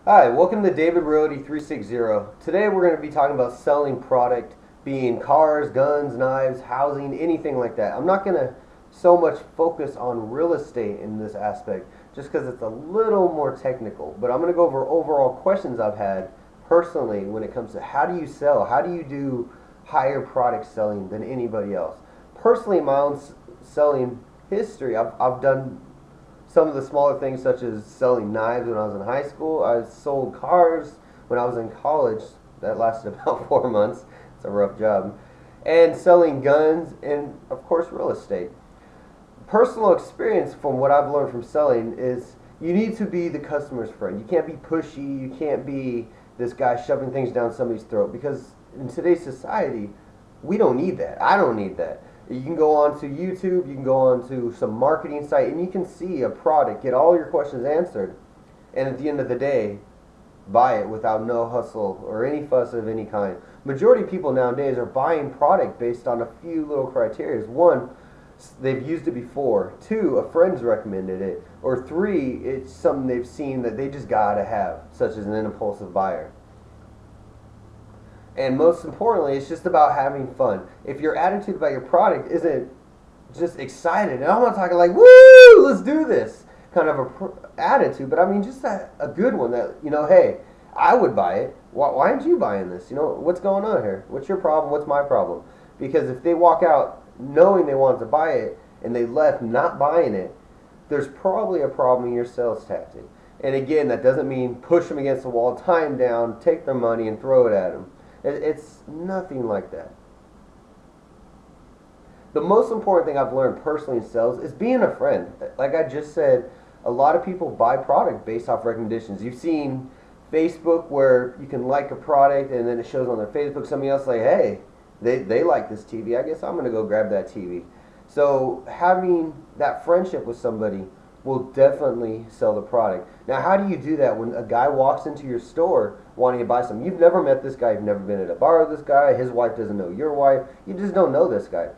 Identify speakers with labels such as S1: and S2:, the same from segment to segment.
S1: Hi, welcome to David Realty 360. Today we're going to be talking about selling product, being cars, guns, knives, housing, anything like that. I'm not going to so much focus on real estate in this aspect just because it's a little more technical, but I'm going to go over overall questions I've had personally when it comes to how do you sell, how do you do higher product selling than anybody else. Personally, my own selling history, I've done some of the smaller things such as selling knives when I was in high school. I sold cars when I was in college. That lasted about 4 months. It's a rough job. And selling guns and, of course, real estate. Personal experience from what I've learned from selling is you need to be the customer's friend. You can't be pushy. You can't be this guy shoving things down somebody's throat because in today's society, we don't need that. I don't need that. You can go on to YouTube, you can go on to some marketing site, and you can see a product, get all your questions answered, and at the end of the day, buy it without no hustle or any fuss of any kind. Majority of people nowadays are buying product based on a few little criteria. One, they've used it before. Two, a friend's recommended it. Or three, it's something they've seen that they just gotta have, such as an impulsive buyer. And most importantly, it's just about having fun. If your attitude about your product isn't just excited, and I'm not talking like, woo, let's do this kind of a attitude, but I mean just a good one that, hey, I would buy it. Why aren't you buying this? What's going on here? What's your problem? What's my problem? Because if they walk out knowing they wanted to buy it and they left not buying it, there's probably a problem in your sales tactic. And again, that doesn't mean push them against the wall, tie them down, take their money and throw it at them. It's nothing like that. The most important thing I've learned personally in sales is being a friend. Like I just said, a lot of people buy product based off recommendations. You've seen Facebook where you can like a product and then it shows on their Facebook somebody else like, hey, they like this TV. I guess I'm going to go grab that TV. So having that friendship with somebody will definitely sell the product. Now, how do you do that when a guy walks into your store wanting to buy something? You've never met this guy. You've never been at a bar with this guy. His wife doesn't know your wife. You just don't know this guy.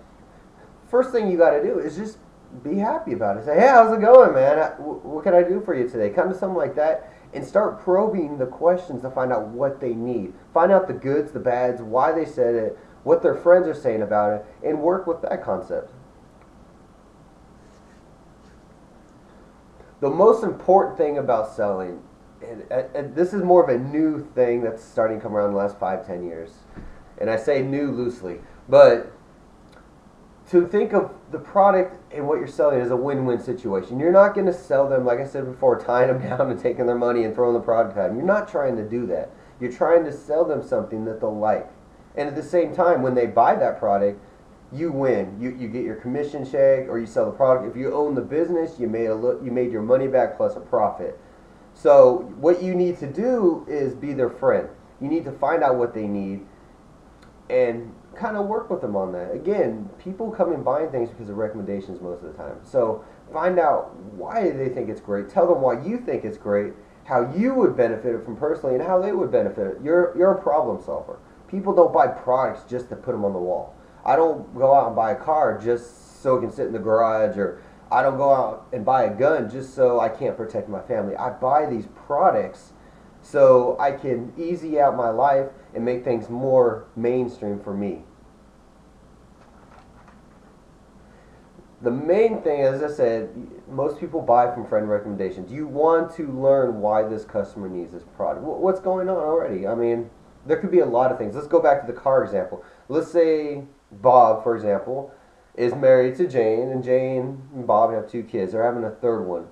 S1: First thing you got to do is just be happy about it. Say, hey, how's it going, man? What can I do for you today? Kind of something like that. And start probing the questions to find out what they need. Find out the goods, the bads, why they said it, what their friends are saying about it, and work with that concept. The most important thing about selling, and this is more of a new thing that's starting to come around in the last 5-10 years, and I say new loosely, but to think of the product and what you're selling as a win-win situation. You're not going to sell them, like I said before, tying them down and taking their money and throwing the product at them. You're not trying to do that. You're trying to sell them something that they'll like. And at the same time, when they buy that product, you win. You get your commission check, or you sell the product. If you own the business, you made your money back plus a profit. So what you need to do is be their friend. You need to find out what they need and kind of work with them on that. Again, people come and buying things because of recommendations most of the time. So find out why they think it's great. Tell them why you think it's great, how you would benefit it from personally, and how they would benefit it. You're a problem solver. People don't buy products just to put them on the wall. I don't go out and buy a car just so it can sit in the garage, or I don't go out and buy a gun just so I can't protect my family. I buy these products so I can easy out my life and make things more mainstream for me. The main thing, as I said, most people buy from friend recommendations. You want to learn why this customer needs this product. What's going on already? I mean, there could be a lot of things. Let's go back to the car example. Let's say Bob, for example, is married to Jane, and Jane and Bob have 2 kids. They're having a third one.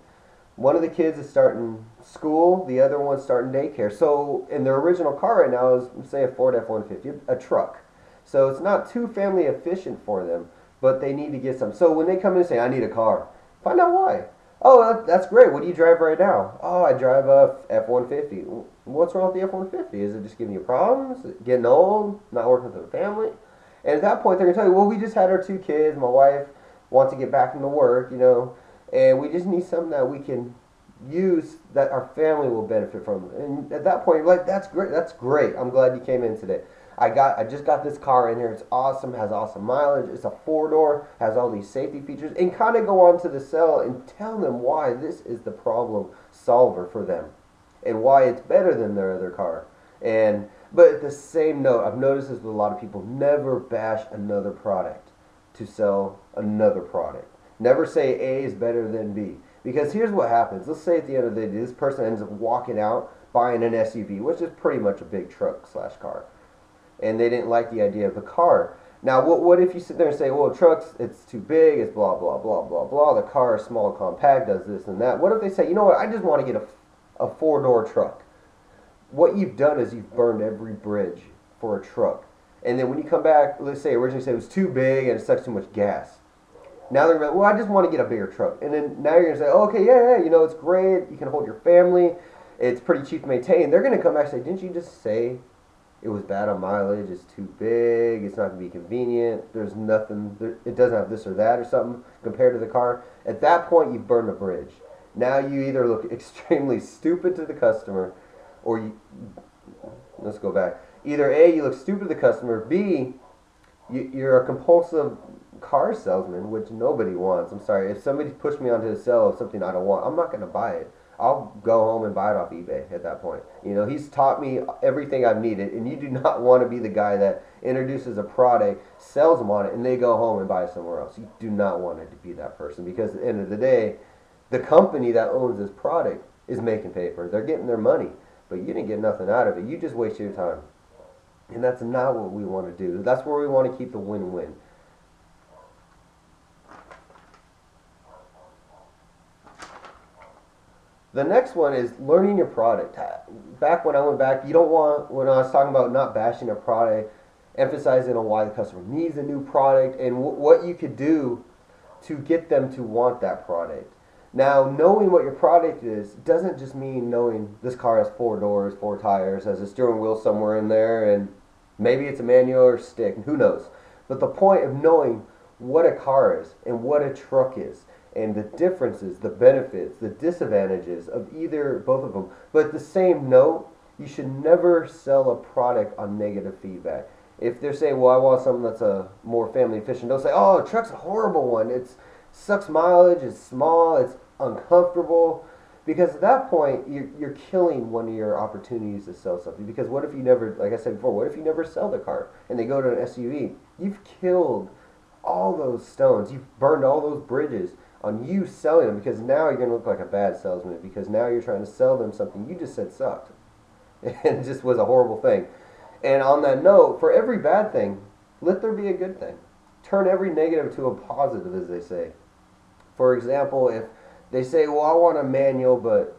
S1: One of the kids is starting school, the other one's starting daycare. So in their original car right now is, say, a Ford F-150, a truck. So it's not too family efficient for them, but they need to get some. So when they come in and say, I need a car, find out why. Oh, that's great. What do you drive right now? Oh, I drive a F-150. What's wrong with the F-150? Is it just giving you problems? Getting old? Not working with the family? And at that point, they're going to tell you, well, we just had our 2 kids. My wife wants to get back into work, and we just need something that we can use that our family will benefit from. And at that point, you're like, that's great. That's great. I'm glad you came in today. I just got this car in here. It's awesome. Has awesome mileage. It's a 4-door. Has all these safety features. And kind of go on to the sell and tell them why this is the problem solver for them. and why it's better than their other car. And but at the same note, I've noticed this with a lot of people: never bash another product to sell another product. Never say A is better than B. Because here's what happens. Let's say at the end of the day, this person ends up walking out buying an SUV, which is pretty much a big truck slash car. And they didn't like the idea of the car. Now, what if you sit there and say, well, trucks, it's too big, it's blah, blah, blah, blah, blah. The car is small, compact, does this and that. What if they say, you know what, I just want to get a four-door truck. What you've done is you've burned every bridge for a truck. And then when you come back, let's say originally said it was too big and it sucks too much gas. Now they're going to, well, I just want to get a bigger truck. And then now you're going to say, oh, okay, yeah, you know, it's great. You can hold your family. It's pretty cheap to maintain. They're going to come back and say, didn't you just say it was bad on mileage, it's too big, it's not going to be convenient, there's nothing, it doesn't have this or that or something compared to the car? At that point, you've burned a bridge. Now you either look extremely stupid to the customer, or you, let's go back. Either A, you look stupid to the customer, B, you're a compulsive car salesman, which nobody wants. I'm sorry, if somebody pushed me onto the sell of something I don't want, I'm not going to buy it. I'll go home and buy it off eBay at that point. You know, he's taught me everything I've needed, and you do not want to be the guy that introduces a product, sells them on it, and they go home and buy it somewhere else. You do not want it to be that person, because at the end of the day, the company that owns this product is making paper. They're getting their money, but you didn't get nothing out of it. You just wasted your time. And that's not what we want to do. That's where we want to keep the win-win. The next one is learning your product. Back when I went back, you don't want, when I was talking about not bashing a product, emphasizing on why the customer needs a new product and what you could do to get them to want that product. Now, knowing what your product is doesn't just mean knowing this car has 4 doors, 4 tires, has a steering wheel somewhere in there, and maybe it's a manual or stick, who knows. But the point of knowing what a car is and what a truck is, and the differences, the benefits, the disadvantages of either, both of them. But at the same note, you should never sell a product on negative feedback. If they're saying, well, I want something that's a more family efficient, don't say, oh, a truck's a horrible one. It sucks mileage, it's small, it's uncomfortable. Because at that point, you're killing one of your opportunities to sell something. Because what if you never, like I said before, what if you never sell the car and they go to an SUV? You've killed all those stones. You've burned all those bridges on you selling them, because now you're going to look like a bad salesman, because now you're trying to sell them something you just said sucked and just was a horrible thing. And on that note, for every bad thing, let there be a good thing. Turn every negative to a positive, as they say. For example, if they say, well, I want a manual, but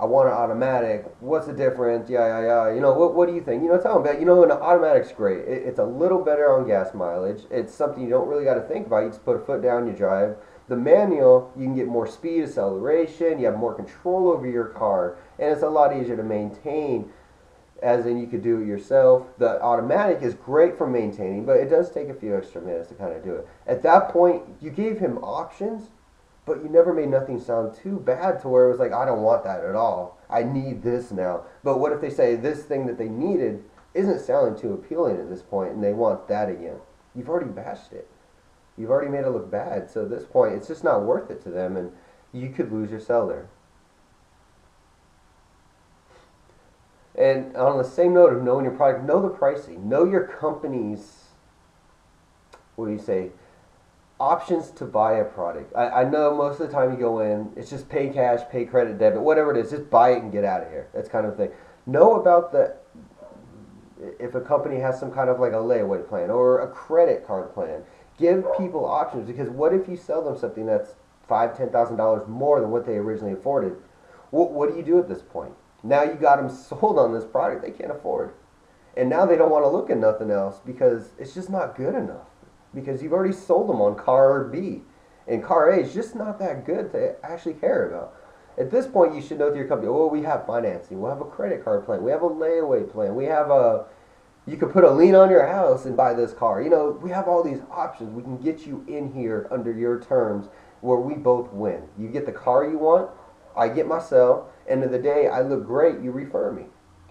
S1: I want an automatic. What's the difference? You know, what do you think? You know, tell them that, you know, an automatic's great. It's a little better on gas mileage. It's something you don't really got to think about. You just put a foot down, you drive. The manual, you can get more speed, acceleration, you have more control over your car, and it's a lot easier to maintain, as in you could do it yourself. The automatic is great for maintaining, but it does take a few extra minutes to kind of do it. At that point, you gave him options, but you never made nothing sound too bad to where it was like, I don't want that at all. I need this now. But what if they say this thing that they needed isn't sounding too appealing at this point, and they want that again? You've already bashed it. You've already made it look bad. So at this point, it's just not worth it to them, and you could lose your sale there. And on the same note of knowing your product, know the pricing. Know your company's, what do you say, options to buy a product. I know most of the time you go in, it's just pay cash, pay credit, debit, whatever it is, just buy it and get out of here. That's kind of thing. Know about if a company has some kind of like a layaway plan or a credit card plan. Give people options, because what if you sell them something that's $5,000, $10,000 more than what they originally afforded? What do you do at this point? Now you got them sold on this product they can't afford. And now they don't want to look at nothing else because it's just not good enough. Because you've already sold them on car B. And car A is just not that good to actually care about. At this point, you should know to your company, oh, we have financing. We'll have a credit card plan. We have a layaway plan. We have you could put a lien on your house and buy this car. You know, we have all these options. We can get you in here under your terms where we both win. You get the car you want, I get my sell, end of the day, I look great, you refer me.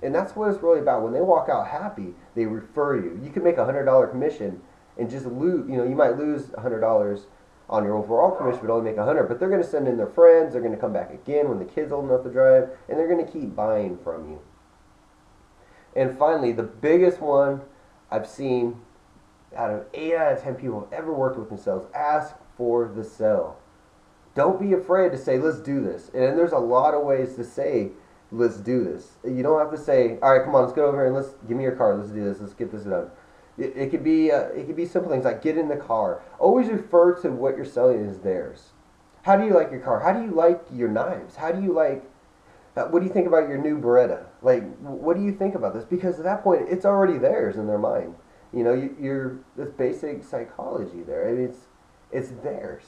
S1: And that's what it's really about. When they walk out happy, they refer you. You can make $100 commission and just lose, you know, you might lose $100 on your overall commission, but only make 100. But they're going to send in their friends. They're going to come back again when the kid's old enough to drive, and they're going to keep buying from you. And finally, the biggest one I've seen out of 8 out of 10 people I've ever worked with in sales, ask for the sell. Don't be afraid to say, let's do this. And there's a lot of ways to say, let's do this. You don't have to say, all right, come on, let's go over here and let's give me your car. Let's do this. Let's get this done. It could be simple things like get in the car. Always refer to what you're selling as theirs. How do you like your car? How do you like your knives? How do you like? What do you think about your new Beretta? Like, what do you think about this? Because at that point, it's already theirs in their mind. You know, you're this basic psychology there. I mean, it's theirs,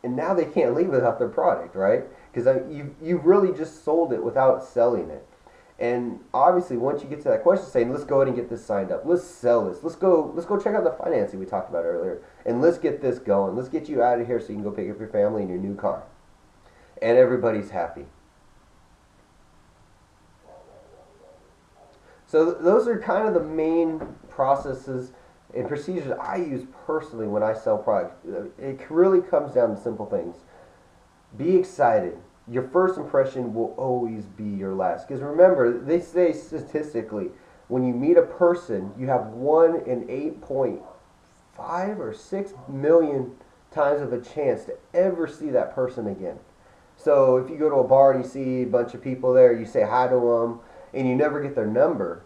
S1: and now they can't leave without their product, right? Because you've really just sold it without selling it. And obviously, once you get to that question, saying, "Let's go ahead and get this signed up. Let's sell this. Let's go check out the financing we talked about earlier, and let's get this going. Let's get you out of here so you can go pick up your family and your new car, and everybody's happy." So those are kind of the main processes and procedures I use personally when I sell products. It really comes down to simple things. Be excited. Your first impression will always be your last. Because remember, they say statistically, when you meet a person, you have 1 in 8.5 or 6 million times of a chance to ever see that person again. So if you go to a bar and you see a bunch of people there, you say hi to them, and you never get their number,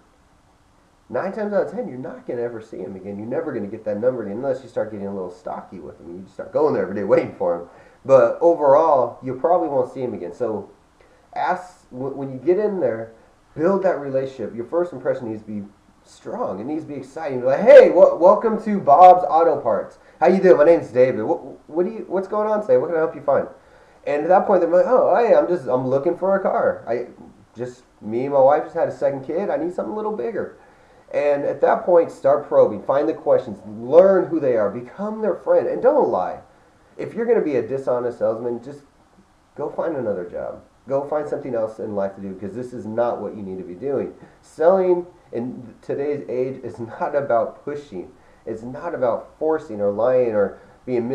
S1: 9 times out of 10, you're not going to ever see them again. You're never going to get that number again unless you start getting a little stocky with them. You just start going there every day waiting for them. But overall, you probably won't see them again. So ask, when you get in there, build that relationship. Your first impression needs to be strong. It needs to be exciting. You're like, hey, welcome to Bob's Auto Parts. How you doing? My name's David. What's going on today? What can I help you find? And at that point, they're like, oh, hey, I'm looking for a car. Me and my wife just had a second kid. I need something a little bigger. And at that point, start probing. Find the questions. Learn who they are. Become their friend. And don't lie. If you're going to be a dishonest salesman, just go find another job. Go find something else in life to do, because this is not what you need to be doing. Selling in today's age is not about pushing. It's not about forcing or lying or being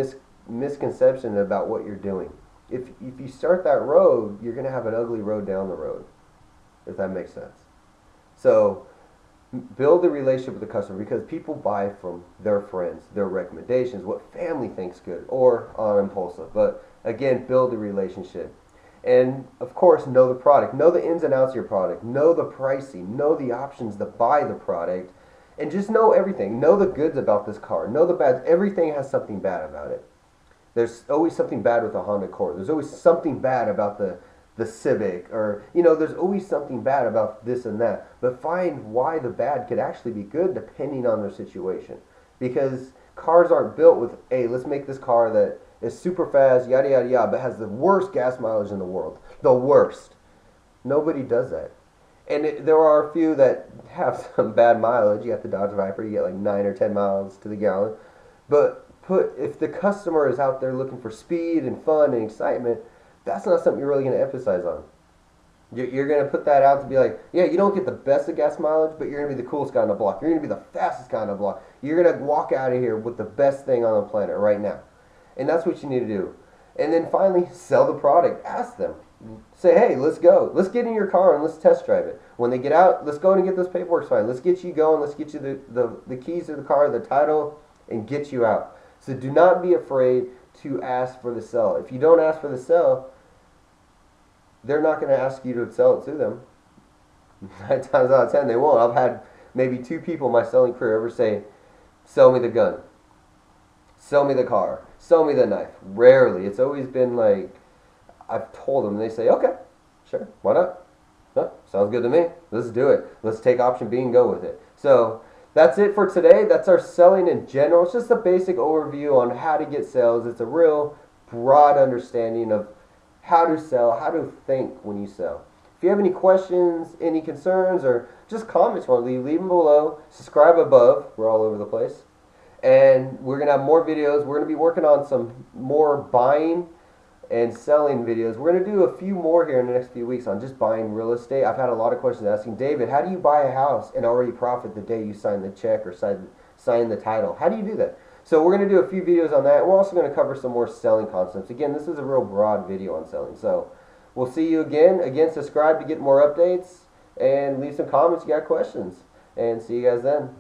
S1: misconception about what you're doing. If you start that road, you're going to have an ugly road down the road, if that makes sense. So build a relationship with the customer, because people buy from their friends, their recommendations, what family thinks good, or on impulsive. But again, build a relationship. And of course, know the product. Know the ins and outs of your product. Know the pricing. Know the options to buy the product. And just know everything. Know the goods about this car. Know the bads. Everything has something bad about it. There's always something bad with the Honda Accord. There's always something bad about the Civic, or there's always something bad about this and that. But find why the bad could actually be good depending on their situation. Because cars aren't built with, hey, let's make this car that is super fast, yada yada yada, but has the worst gas mileage in the world. The worst. Nobody does that. And there are a few that have some bad mileage. You got the Dodge Viper, you get like 9 or 10 miles to the gallon. But if the customer is out there looking for speed and fun and excitement, that's not something you're really going to emphasize on. You're going to put that out to be like, yeah, you don't get the best of gas mileage, but you're going to be the coolest guy on the block. You're going to be the fastest guy on the block. You're going to walk out of here with the best thing on the planet right now. And that's what you need to do. And then finally, sell the product. Ask them. Say, hey, let's go. Let's get in your car and let's test drive it. When they get out, let's go and get this paperwork signed. Let's get you going. Let's get you the keys to the car, the title, and get you out. So do not be afraid to ask for the sell. If you don't ask for the sell, they're not going to ask you to sell it to them. 9 times out of 10, they won't. I've had maybe 2 people in my selling career ever say, sell me the gun, sell me the car, sell me the knife. Rarely. It's always been like, I've told them, and they say, okay, sure, why not? No, sounds good to me. Let's do it. Let's take option B and go with it. So that's it for today. That's our selling in general. It's just a basic overview on how to get sales. It's a real broad understanding of how to sell, how to think when you sell. If you have any questions, any concerns, or just comments you want to leave them below. Subscribe above. We're all over the place. And we're going to have more videos. We're going to be working on some more buying and selling videos. We're going to do a few more here in the next few weeks on just buying real estate. I've had a lot of questions asking, David, how do you buy a house and already profit the day you sign the check or sign the title? How do you do that? So we're going to do a few videos on that. We're also going to cover some more selling concepts. Again, this is a real broad video on selling. So we'll see you again. Again, subscribe to get more updates and leave some comments if you got questions. And see you guys then.